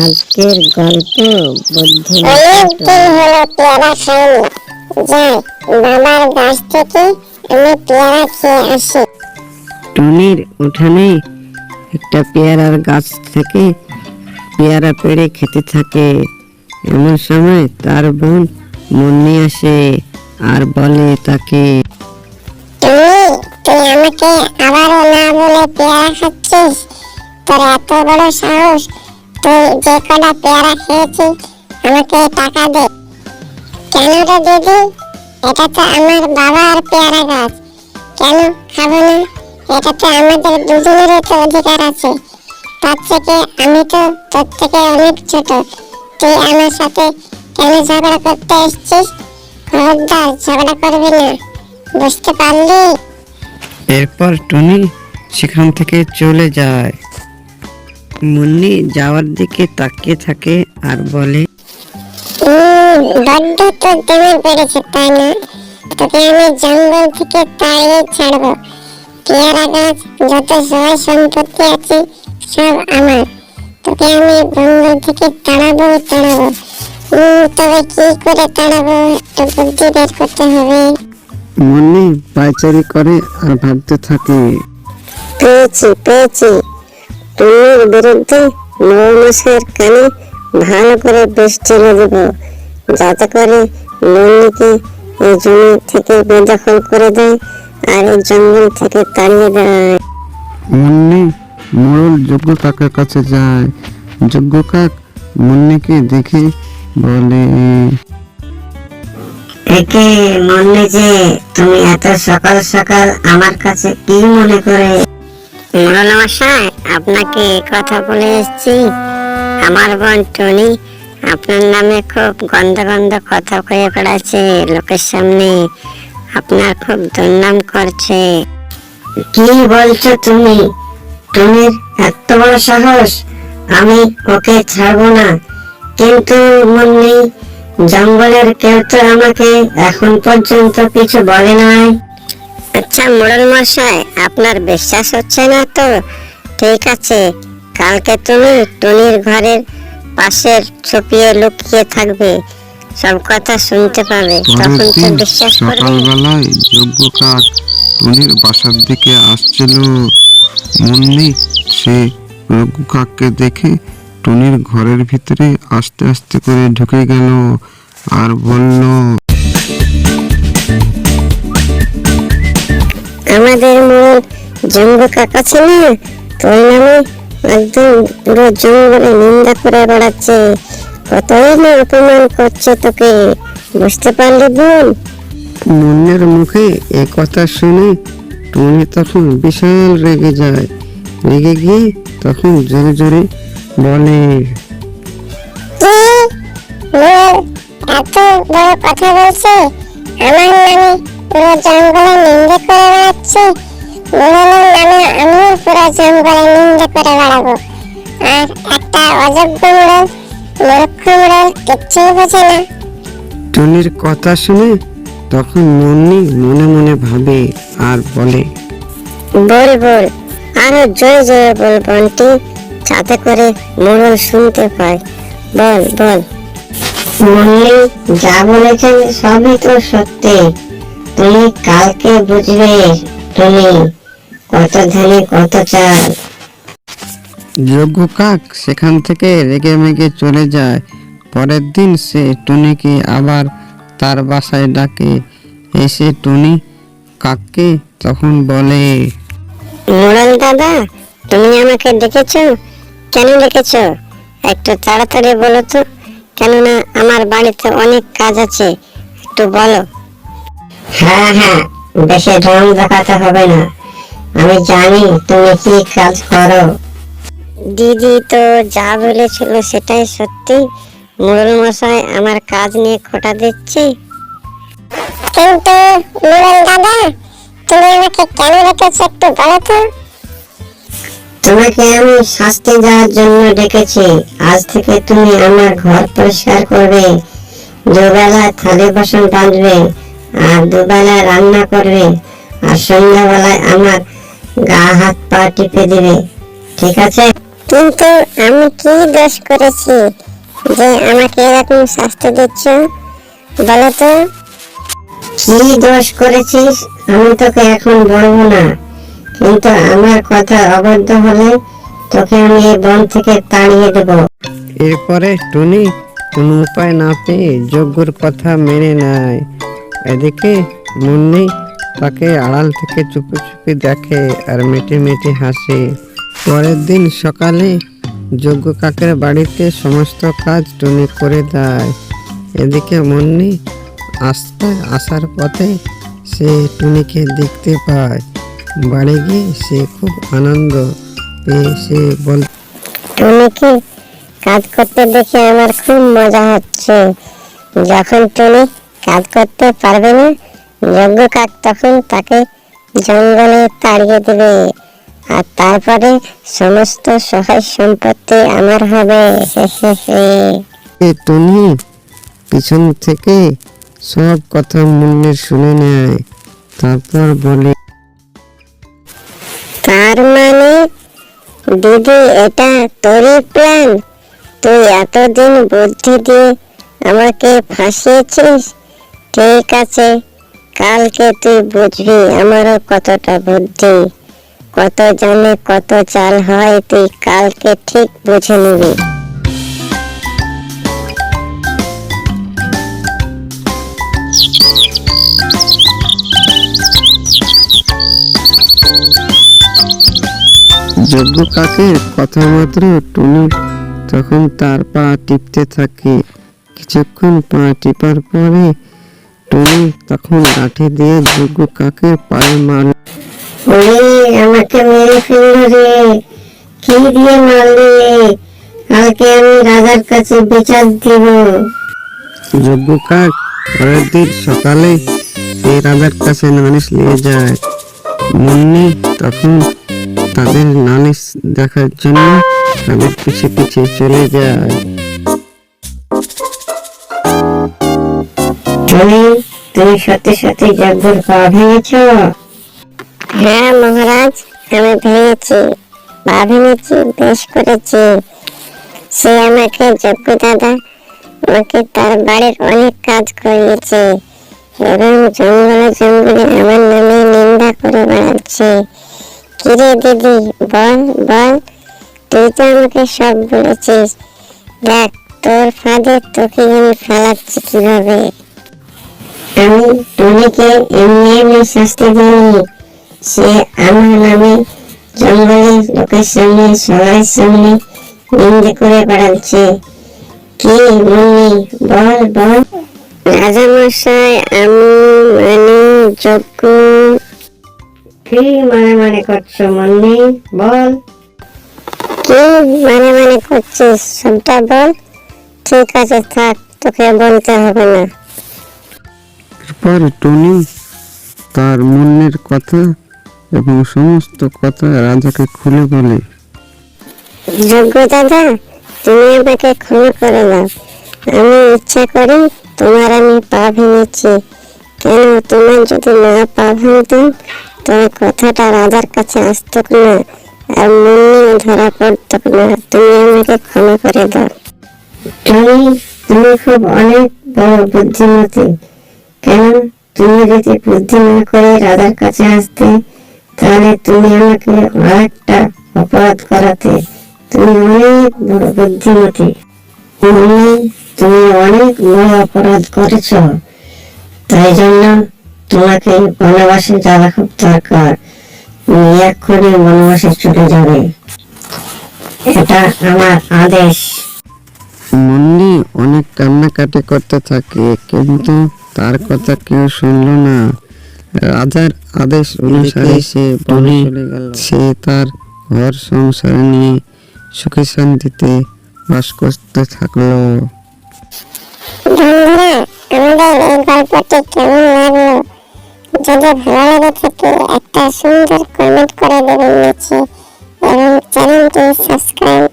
আজকের গল্প বুদ্ধি অনেকদিন হলো পেয়ারা খাইনি। যাই বাবার গাছ থেকে আমি পেয়ারা খেয়ে আসি। টুনির উঠানে একটা পেয়ারার গাছ থেকে পেয়ারা পেড়ে খেতে থাকে। এমন সময় তার বোন মুন্নি আসে আর বলে তাকে, তুই আমাকে আবারও না বলে পেয়ারা খাচ্ছিস? তোর এত বড় সাহস! তুই যে কটা পেয়ারা খেয়েছিস আমাকে টাকা দে। কেন রে দিদি? এটা তো আমার বাবার পেয়ারা গাছ, কেন খাবো না? এটাতে আমাদের দুজনেরই তো অধিকার আছে। তার থেকে আমি তো তোর থেকে অনেক ছোট। তুই আমার সাথে কেন ঝগড়া করতে এসেছিস? খবরদার ঝগড়া করবি না, বুঝতে পারলি? এরপর টুনি সেখান থেকে চলে যায়। মুন্নি যাওয়ার দিকে তাকিয়ে থাকে আর বলে, বড্ড তোর দেমাগ বেড়েছে তাই না? তোকে আমি জঙ্গল থেকে তাড়িয়ে ছাড়বো। পেয়ারা গাছ যত সহায় সম্পত্তি আছে সব আমার। তোকে আমি জঙ্গল থেকে তাড়াবো। তবে কি করে তাড়াবো একটু বুদ্ধি বের করতে হবে। মুন্নি পায়চারি করে আর ভাবতে থাকে, পেয়েছি। টুনির বিরুদ্ধে মৌমাছির কানে ভালো করে বেশ চেলে দেব, যাতে করে মুন্নিকে এই জমি থেকে বেদখল করে দেয় আর এই জঙ্গল থেকে তাড়িয়ে দেয়। মুন্নি মোড়ল যজ্ঞ কাকের কাছে যায়। যজ্ঞ কাক মুন্নিকে দেখে বলে, একে মুন্নি যে, তুমি এত সকাল সকাল আমার কাছে কি মনে করে? মোড়ল মশাই, আপনাকে কথা বলে এসেছি। আমার বোন টুনি আপনার নামে খুব গন্ধ কথা কয়ে বেড়াচ্ছে লোকের সামনে। আপনার খুব দুর্নাম করছে। কি বলছো তুমি? টুনির এত বড় সাহস! আমি ওকে ছাড়বো না। কিন্তু মুন্নি, জঙ্গলের কেউ তো আমাকে এখন পর্যন্ত কিছু বলে নাই। আচ্ছা মোড়ল মশাই, আপনার বিশ্বাস হচ্ছে না তো ঠিক আছে, কালকে তুমি টুনির ঘরের পাশের ছুপিয়ে লুকিয়ে থাকবে, সব কথা শুনতে পাবে, তখন তো বিশ্বাস করবে। সকালবেলায় যজ্ঞ কাক টুনির বাসার দিকে আসছিল। মুন্নি সে যজ্ঞ কাককে দেখে টুনির ঘরের ভিতরে আস্তে আস্তে করে ঢুকে গেল আর বলল, আমাদের মোড়ল জঙ্গ কাকা ছিল, তোর নামে একদম পুরো জঙ্গলে নিন্দা করে বেড়াচ্ছে। কতই না অপমান করছে তোকে, বুঝতে পারলি বোন? মুন্নির মুখে এ কথা শুনে টুনি তখন বিশাল রেগে যায়। রেগে গিয়ে তখন জোরে জোরে বলে, এত বড় কথা বলছে, আমার নামে পুরো জঙ্গলে নিন্দা করে বেড়াচ্ছে। মোড়লের নামে আমিও পুরো জঙ্গলে নিন্দা করে বেড়াবো। আর একটা অযোগ্য মোড়ল, মূর্খ মোড়ল কিচ্ছুই বোঝে না। টুনির কথা শুনে তখন মুন্নি মনে মনে ভাবে আর বলে, বল আরো জোরে জোরে বল বন্টি, যাতে করে মোড়ল শুনতে পায়। বল। মুন্নি যা বলেছেন সবই তো সত্যি। তুমি কালকে বুঝবে টুনি, কত ধানে কত চাল। যজ্ঞ কাক সেখান থেকে রেগে মেগে চলে যায়। পরের দিন সে টুনিকে আবার তার বাসায় ডাকে। এসে টুনি কাককে তখন বলে, মোড়ল দাদা, তুমি আমাকে ডেকেছো? কেন ডেকেছো একটু তাড়াতাড়ি বলো তো, কেননা আমার বাড়িতে অনেক কাজ আছে, একটু বলো। হ্যাঁ, বেশি ঢং দেখাতে হবে না, আমি জানি তুমি কি কাজ করো। দিদি তো যা বলেছিল সেটাই সত্যি। মোড়ল মশাই আমার কাজ নিয়ে খোঁটা দিচ্ছে। কিন্তু মোড়ল দাদা, তুমি আমাকে কেন ডেকেছো একটু বলো তো। তোমাকে আমি শাস্তি দেওয়ার জন্য ডেকেছি। আজ থেকে তুমি আমার ঘর পরিষ্কার করবে, দুবেলা থালি বাসন মাজবে, আর দুবেলা রান্না করবে, আর সন্ধ্যাবেলায় আমার গা হাত পা টিপে দিবে, ঠিক আছে? কিন্তু আমি কি দোষ করেছি যে আমাকে এরকম শাস্তি দিচ্ছ? বলো তো, কি দোষ করেছিস আমি তোকে এখন বলবো না, কিন্তু আমার কথা অবাধ্য হলে তোকে আমি এই বন থেকে তাড়িয়ে দেবো। এরপরে টুনি কোনো উপায় না পেয়ে যজ্ঞর কথা মেনে নেয়। এদিকে মুন্নি তাকে আড়াল থেকে চুপি চুপি দেখে আর মেটে মেটে হাসে। পরের দিন সকালে যজ্ঞ কাকের বাড়িতে সমস্ত কাজ টুনি করে দেয়। এদিকে মুন্নি আসার পথে সে টুনিকে দেখতে পায়। বাড়ি গিয়ে সে খুব আনন্দ পেয়ে সে বল, টুনিকে কাজ করতে দেখে আমার খুব মজা হচ্ছে। যখন টুনি কাজ করতে পারবে না, যজ্ঞ কাক তখন তাকে জঙ্গলে তাড়িয়ে দেবে, আর তারপরে সমস্ত সহায় সম্পত্তি আমার হবে। টুনি পিছন থেকে সব কথা মুন্নির শুনে নেয়। তারপর বলে, তার মানে দিদি এটা তোরই প্ল্যান? তুই এতদিন বুদ্ধি দিয়ে আমাকে ফাঁসিয়েছিস। ঠিক আছে, কালকে তুই বুঝবি আমারও কতটা বুদ্ধি। কত জানে কত চাল হয়, তুই কালকে ঠিক বুঝে নিবি। যজ্ঞ কাকের কথা মাত্র টুনি তখন তার পা টিপতে থাকে। কিছুক্ষণ পা টিপার পরে টুনি তখন লাঠি দিয়ে যজ্ঞ কাকের পায়ে মারল। ওরে আমাকে মেরে ফেললো রে, কি দিয়ে মারলি? কালকে আমি রাজার কাছে বিচার দিব। যজ্ঞ কাক পরের দিন সকালে সেই রাজার কাছে নালিশ নিয়ে যায়। মুন্নি তখন তাদের নালিশ দেখার জন্য তাদের পিছে পিছে চলে যায়। তুমি সত্যি সত্যি যজ্ঞর পা ভেঙেছ? হ্যাঁ মহারাজ, আমি ভেঙেছি, পা ভেঙেছি, বেশ করেছি। সে আমাকে যজ্ঞ দাদা আমাকে তার বাড়ির অনেক কাজ করিয়েছে এবং জঙ্গলে জঙ্গলে আমার নামে নিন্দা করে বেড়াচ্ছে। কিরে দিদি, বল বল, তুই তো আমাকে সব বলেছিস। দেখ তোর ফাঁদে তোকে আমি ফেলাচ্ছি কিভাবে। আমি টুনিকে এমনি এমনি শাস্তি দিইনি। সে আমার নামে জঙ্গলের লোকের সামনে সবার সামনে নিন্দে করে বেড়াচ্ছে। কি মুন্নি, বল বল। রাজা মশাই, আমি মানে যজ্ঞ। কি মানে করছো মুন্নি, বল। কি মানে করছিস, সবটা বল। ঠিক আছে থাক, তোকে বলতে হবে না। এরপর টুনি তার মনের কথা এবং সমস্ত কথা রাজাকে খুলে বলে। যজ্ঞ দাদা, তুমি আমাকে ক্ষমা করে দাও। আমি ইচ্ছা করে তোমার আমি পা ভেঙেছি। কেন, তোমার যদি না পা ভাঙতাম তবে কথাটা রাজার কাছে আসতো না, আর মুন্নিও ধরা পড়তো না। তুমি আমাকে ক্ষমা করে দাও। তুমি খুব অনেক বড় বুদ্ধিমতী। কেন, তুমি যদি বুদ্ধি না করে রাজার কাছে আসতে, তাহলে তুমি আমাকে আরেকটা অপরাধ করাতে। তুমি অনেক বড় বুদ্ধিমতী। তুমি অনেক বড় অপরাধ করেছ, তাই জন্য তোমাকে বনবাসে যাওয়া খুব দরকার। তুমি এক্ষুনি বনবাসে চলে যাবে, এটা আমার আদেশ। মুন্নি অনেক কান্নাকাটি করতে থাকে, কিন্তু তার কথা কেউ শুনল না। রাজার আদেশ অনুসারে সে বনে চলে গেল। সে তার ঘর সংসার নিয়ে সুখে শান্তিতে বাস করতে থাকলো। বন্ধুরা, আমাদের এই গল্পটি কেমন লাগলো? যদি ভালো লেগে থাকে একটা সুন্দর কমেন্ট করে দেবেন নিচে এবং চ্যানেলটি সাবস্ক্রাইব